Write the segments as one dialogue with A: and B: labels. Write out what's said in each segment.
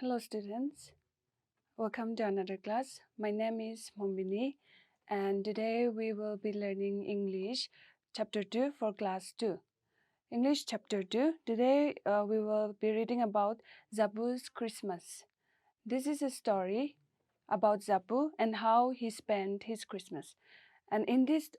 A: Hello students, welcome to another class. My name is Mombini and today we will be learning English chapter 2 for class 2. English chapter 2, today we will be reading about Zhapu's Christmas. This is a story about Zhapu and how he spent his Christmas. And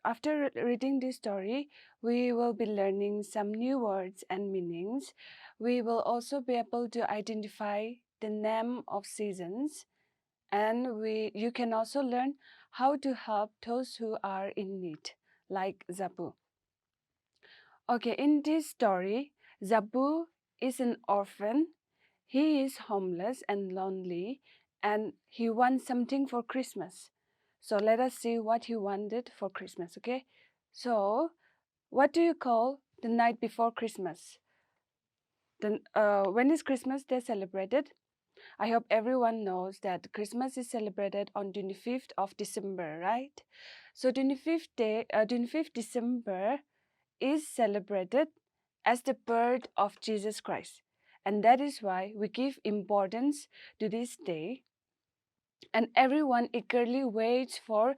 A: after reading this story, we will be learning some new words and meanings. We will also be able to identify the name of seasons, and you can also learn how to help those who are in need, like Zhapu. Okay, in this story, Zhapu is an orphan. He is homeless and lonely, and he wants something for Christmas. So let us see what he wanted for Christmas, okay? So, what do you call the night before Christmas? When is Christmas Day celebrated? I hope everyone knows that Christmas is celebrated on 25th of December, right? So 25th December is celebrated as the birth of Jesus Christ. And that is why we give importance to this day. And everyone eagerly waits for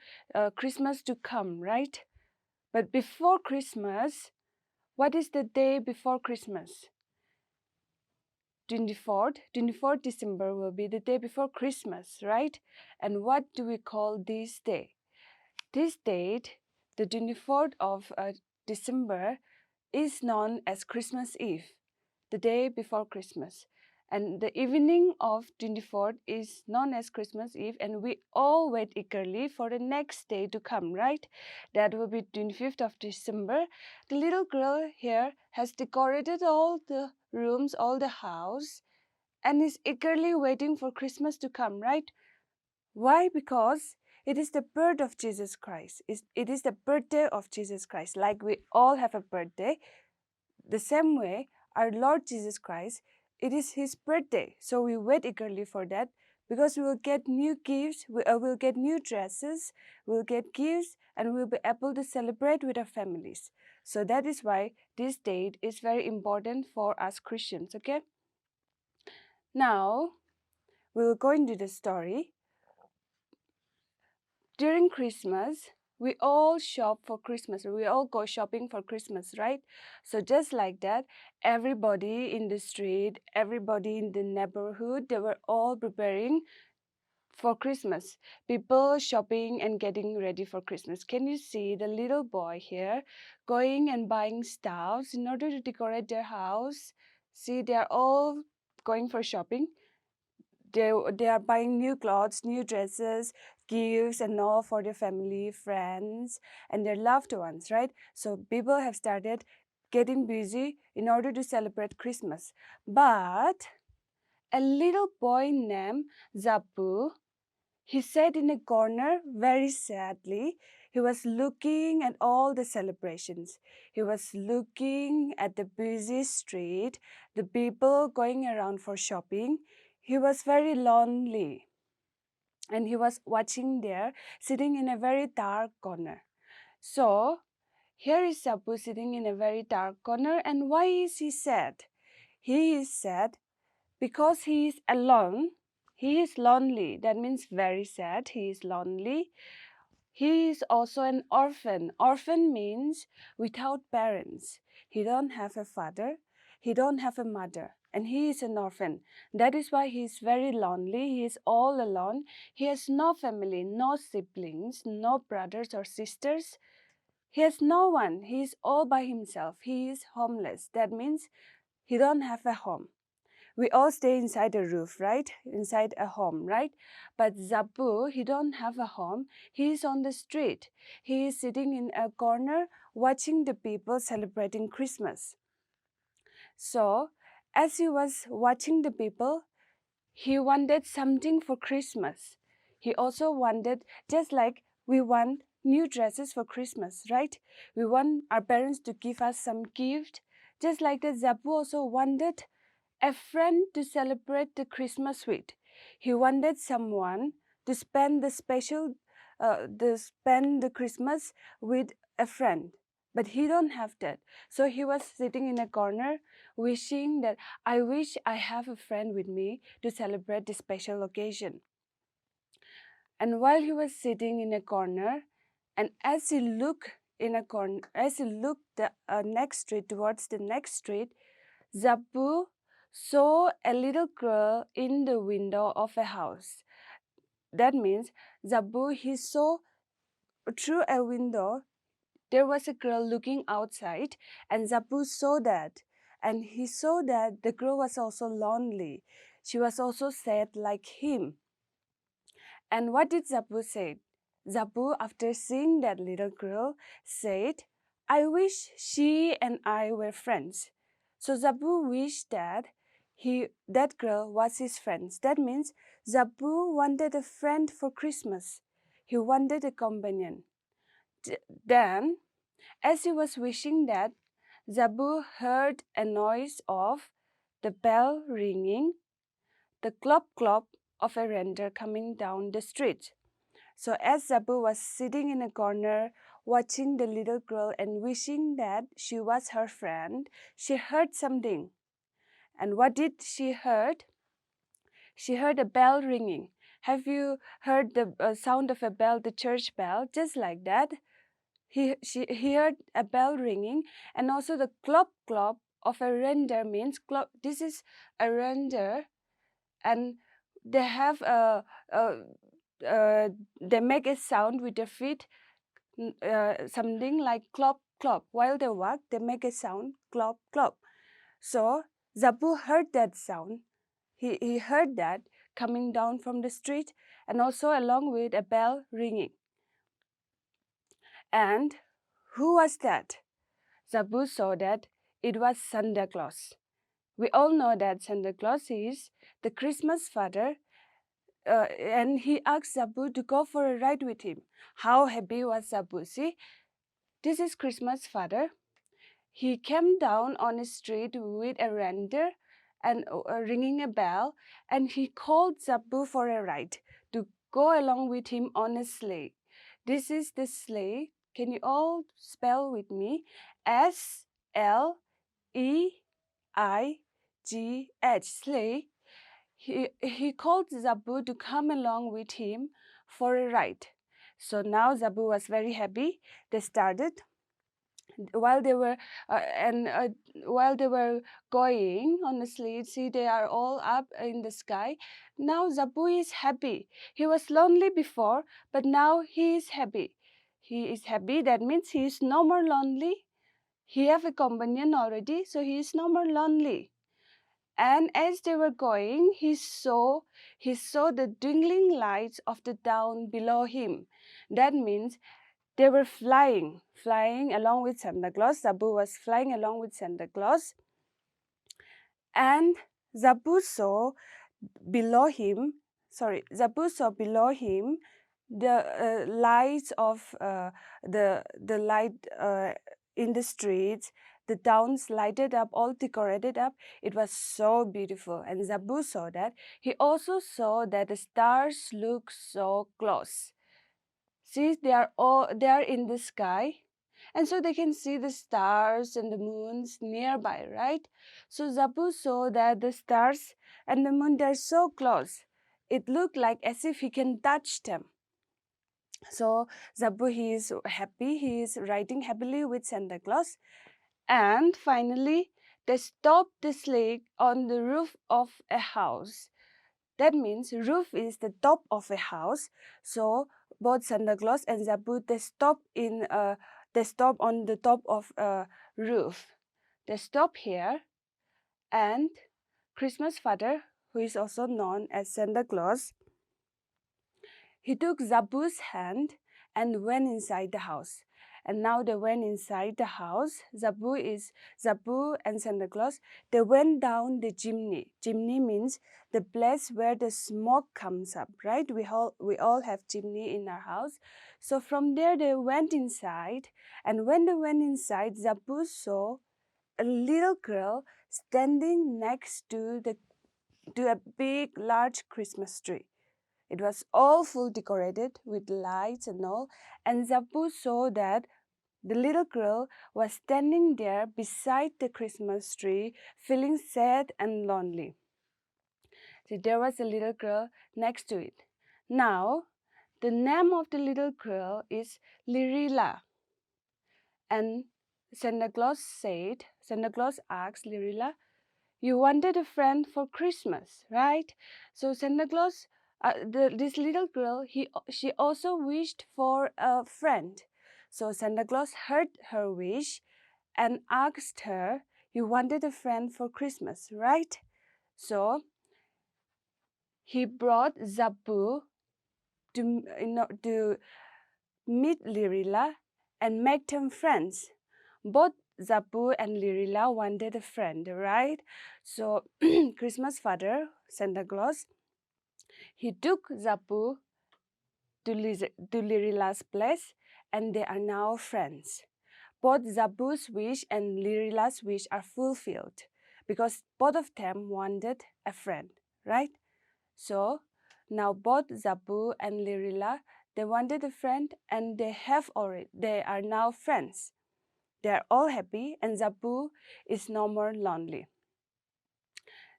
A: Christmas to come, right? But before Christmas, what is the day before Christmas? 24th December will be the day before Christmas, right? And what do we call this day? This date, the 24th of December, is known as Christmas Eve, the day before Christmas. And the evening of 24th is known as Christmas Eve, and we all wait eagerly for the next day to come, right? That will be 25th of December. The little girl here has decorated all the rooms, all the house, and is eagerly waiting for Christmas to come, right? Why? Because it is the birth of Jesus Christ. It is the birthday of Jesus Christ. Like we all have a birthday, the same way, our Lord Jesus Christ, it is His birthday. So we wait eagerly for that because we will get new gifts, we will get new dresses, we'll get gifts, and we'll be able to celebrate with our families. So that is why this date is very important for us Christians, okay? Now, we will go into the story. During Christmas, we all shop for Christmas. We all go shopping for Christmas, right? So just like that, everybody in the street, everybody in the neighborhood, they were all preparing for Christmas. People shopping and getting ready for Christmas. Can you see the little boy here going and buying stuffs in order to decorate their house? See, they're all going for shopping. They are buying new clothes, new dresses, gifts and all for their family, friends, and their loved ones, right? So people have started getting busy in order to celebrate Christmas. But a little boy named Zhapu, he sat in a corner very sadly. He was looking at all the celebrations. He was looking at the busy street, the people going around for shopping. He was very lonely, and he was watching there, sitting in a very dark corner. So, here is Zhapu sitting in a very dark corner, and why is he sad? He is sad because he is alone. He is lonely. That means very sad. He is lonely. He is also an orphan. Orphan means without parents. He don't have a father. He don't have a mother. And he is an orphan. That is why he is very lonely. He is all alone. He has no family, no siblings, no brothers or sisters. He has no one. He is all by himself. He is homeless. That means he don't have a home. We all stay inside a roof, right? Inside a home, right? But Zhapu, he don't have a home. He is on the street. He is sitting in a corner watching the people celebrating Christmas. So, as he was watching the people, he wanted something for Christmas. He also wanted, just like we want new dresses for Christmas, right? We want our parents to give us some gift. Just like that, Zhapu also wanted a friend to celebrate the Christmas with. He wanted someone to spend the Christmas with a friend. But he don't have that. So he was sitting in a corner wishing that, I wish I have a friend with me to celebrate this special occasion. And while he was sitting in a corner, and as he looked in a corner, as he looked the next street towards the next street, Zhapu saw a little girl in the window of a house. That means Zhapu, he saw through a window, there was a girl looking outside, and Zhapu saw that. And he saw that the girl was also lonely. She was also sad like him. And what did Zhapu say? Zhapu, after seeing that little girl, said, I wish she and I were friends. So Zhapu wished that that girl was his friend. That means Zhapu wanted a friend for Christmas. He wanted a companion. Then, as he was wishing that, Zhapu heard a noise of the bell ringing, the clop clop of a reindeer coming down the street. So as Zhapu was sitting in a corner watching the little girl and wishing that she was her friend, she heard something. And what did she heard? She heard a bell ringing. Have you heard the sound of a bell, the church bell? Just like that. He heard a bell ringing, and also the clop clop of a reindeer means clop. This is a reindeer, and they have they make a sound with their feet, something like clop clop. While they walk, they make a sound clop clop. So Zhapu heard that sound. He heard that coming down from the street, and also along with a bell ringing. And who was that? Zhapu saw that it was Santa Claus. We all know that Santa Claus is the Christmas father, and he asked Zhapu to go for a ride with him. How happy was Zhapu? See, this is Christmas father. He came down on the street with a reindeer and ringing a bell, and he called Zhapu for a ride to go along with him on a sleigh. This is the sleigh. Can you all spell with me? SLEIGH, sleigh. He called Zhapu to come along with him for a ride. So now Zhapu was very happy. They started. While they were while they were going on the sleigh, see, they are all up in the sky. Now Zhapu is happy. He was lonely before, but now he is happy. He is happy. That means he is no more lonely. He have a companion already, so he is no more lonely. And as they were going, he saw the twinkling lights of the town below him. That means they were flying along with Santa Claus. Zhapu was flying along with Santa Claus. And Zhapu saw below him the lights of the light in the streets, the towns lighted up, all decorated up. It was so beautiful. And Zhapu saw that. He also saw that the stars look so close. See, they are in the sky, and so they can see the stars and the moons nearby, right? So Zhapu saw that the stars and the moon, they're so close. It looked like as if he can touch them. So Zhapu, he is happy. He is riding happily with Santa Claus. And finally, they stopped the sleigh on the roof of a house. That means roof is the top of a house. So both Santa Claus and Zhapu, they stop on the top of a roof. They stop here, and Christmas father, who is also known as Santa Claus, he took Zhapu's hand and went inside the house. And now they went inside the house. Zhapu and Santa Claus, they went down the chimney. Chimney means the place where the smoke comes up, right? We all have chimney in our house. So from there they went inside, and when they went inside, Zhapu saw a little girl standing next to a big, large Christmas tree. It was all full decorated with lights and all. And Zhapu saw that The little girl was standing there beside the Christmas tree, feeling sad and lonely. So there was a little girl next to it. Now, the name of the little girl is Lirila. And Santa Claus asked Lirila, "You wanted a friend for Christmas, right?" So Santa Claus, this little girl, she also wished for a friend. So Santa Claus heard her wish and asked her, "You wanted a friend for Christmas, right?" So he brought Zhapu to meet Lirila and make them friends. Both Zhapu and Lirila wanted a friend, right? So Christmas father, Santa Claus, he took Zhapu to Lirila's place, and they are now friends. Both Zhapu's wish and Lirila's wish are fulfilled because both of them wanted a friend, right? So now both Zhapu and Lirila, they wanted a friend, and they are now friends. They are all happy, and Zhapu is no more lonely.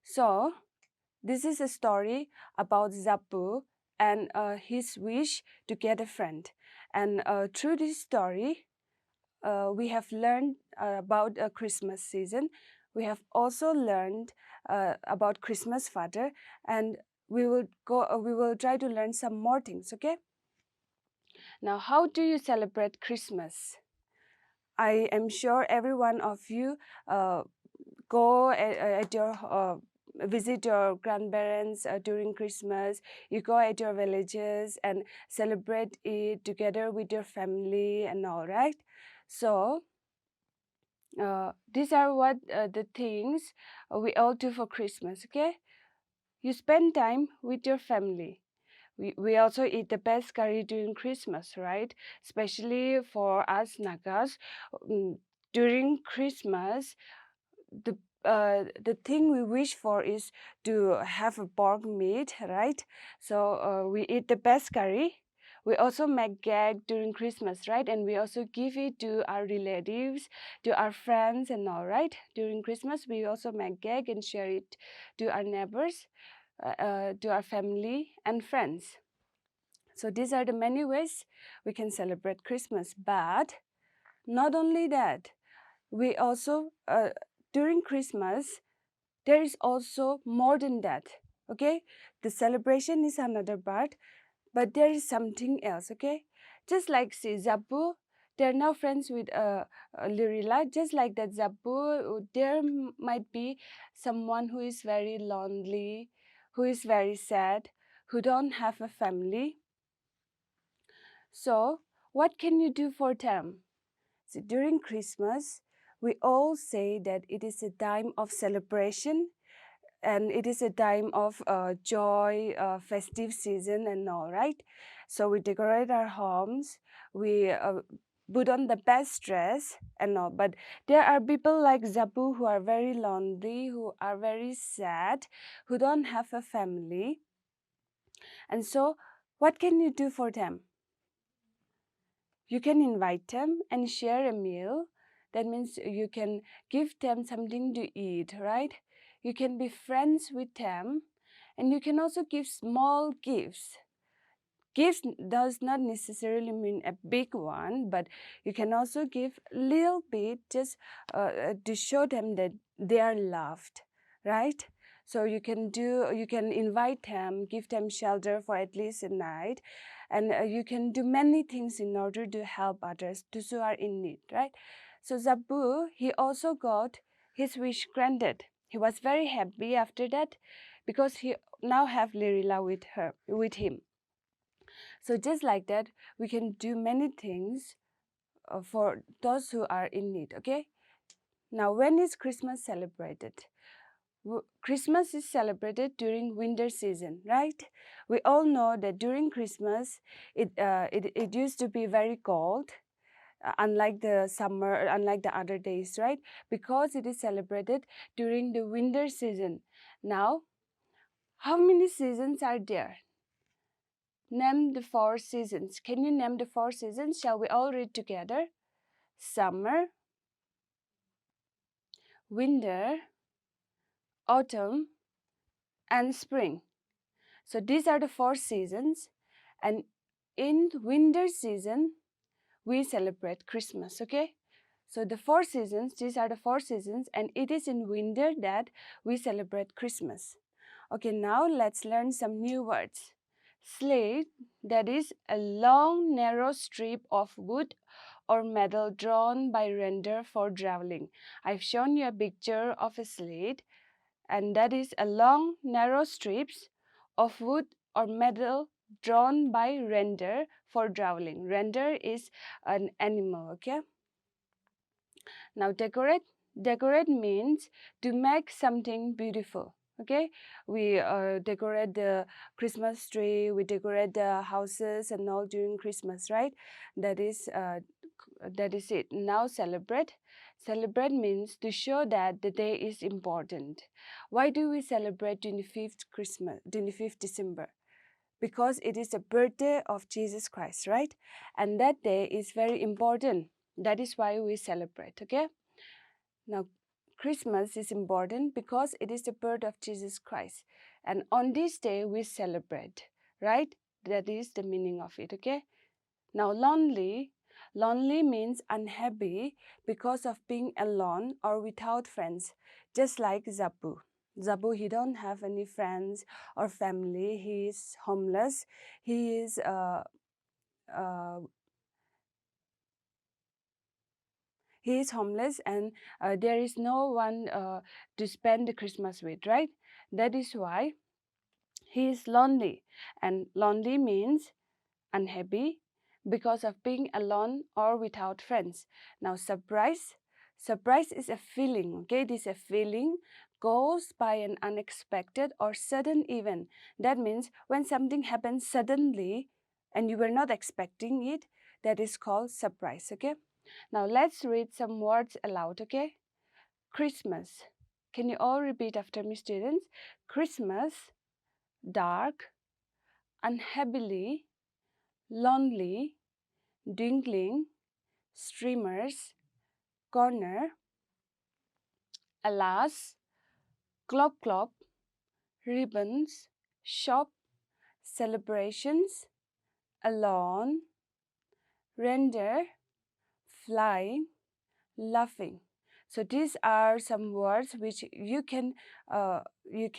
A: So this is a story about Zhapu and his wish to get a friend. And through this story, we have learned about a Christmas season. We have also learned about Christmas Father, and we will try to learn some more things. Okay. Now, how do you celebrate Christmas? I am sure every one of you go at your visit your grandparents during Christmas. You go at your villages and celebrate it together with your family and all, right? So these are what the things we all do for Christmas. Okay, you spend time with your family. We also eat the best curry during Christmas, right? Especially for us Nagas. During Christmas, the thing we wish for is to have a pork meat, right? So we eat the best curry. We also make cake during Christmas, right? And we also give it to our relatives, to our friends and all, right? During Christmas, we also make cake and share it to our neighbors, to our family and friends. So these are the many ways we can celebrate Christmas. But not only that, we also, during Christmas, there is also more than that. Okay, the celebration is another part, but there is something else. Okay, just like say Zhapu, they're now friends with Lirila. Just like that, Zhapu, there might be someone who is very lonely, who is very sad, who don't have a family. So what can you do for them? So during Christmas, we all say that it is a time of celebration, and it is a time of joy, festive season and all, right? So we decorate our homes, we put on the best dress and all. But there are people like Zhapu who are very lonely, who are very sad, who don't have a family. And so what can you do for them? You can invite them and share a meal. That means you can give them something to eat, right? You can be friends with them, and you can also give small gifts. Gifts does not necessarily mean a big one, but you can also give little bit just to show them that they are loved, right? So you can invite them, give them shelter for at least a night, and you can do many things in order to help others, those who are in need, right? So Zhapu, he also got his wish granted. He was very happy after that because he now have Lirila with him. So just like that, we can do many things for those who are in need, okay? Now, when is Christmas celebrated? Christmas is celebrated during winter season, right? We all know that during Christmas, it used to be very cold, unlike the summer, unlike the other days, right? Because it is celebrated during the winter season. Now, how many seasons are there? Name the 4 seasons. Can you name the 4 seasons? Shall we all read together? summer, winter, autumn, and spring. So these are the 4 seasons, and in winter season we celebrate Christmas, okay? So the 4 seasons, these are the 4 seasons, and it is in winter that we celebrate Christmas. Okay, now let's learn some new words. Slate, that is a long narrow strip of wood or metal drawn by reindeer for traveling. I've shown you a picture of a slate, and that is a long narrow strips of wood or metal drawn by reindeer for traveling. Reindeer is an animal, okay? Now decorate. Decorate means to make something beautiful. Okay, we decorate the Christmas tree, we decorate the houses and all during Christmas, right? That is it. Now celebrate. Celebrate means to show that the day is important. Why do we celebrate 25th Christmas, 25th December? Because it is the birthday of Jesus Christ, right? And that day is very important. That is why we celebrate, okay? Now, Christmas is important because it is the birth of Jesus Christ. And on this day, we celebrate, right? That is the meaning of it, okay? Now, lonely. Lonely means unhappy because of being alone or without friends, just like Zhapu. Zhapu, he don't have any friends or family. He is homeless. He is uh, homeless, and there is no one to spend the Christmas with, right? That is why he is lonely, and lonely means unhappy because of being alone or without friends. Now surprise. Surprise is a feeling, okay? This is a feeling caused by an unexpected or sudden event. That means when something happens suddenly and you were not expecting it, that is called surprise, okay? Now let's read some words aloud, okay? Christmas. Can you all repeat after me, students? Christmas, dark, unhappily, lonely, dingling, streamers, corner, alas, clop clop, ribbons, shop, celebrations, alone, render, flying, laughing. So these are some words which you can read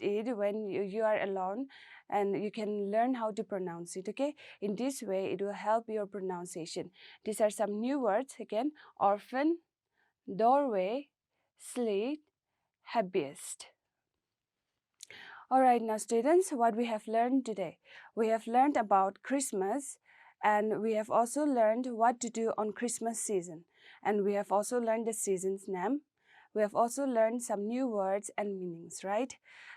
A: it when you are alone, and you can learn how to pronounce it, okay? In this way, it will help your pronunciation. These are some new words again: orphan, doorway, slate, happiest. Alright, now students, what we have learned today? We have learned about Christmas, and we have also learned what to do on Christmas season. And we have also learned the season's name. We have also learned some new words and meanings, right?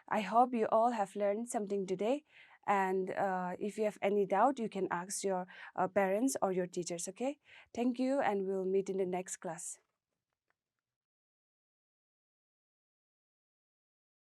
A: I hope you all have learned something today. And if you have any doubt, you can ask your parents or your teachers, okay? Thank you, and we'll meet in the next class.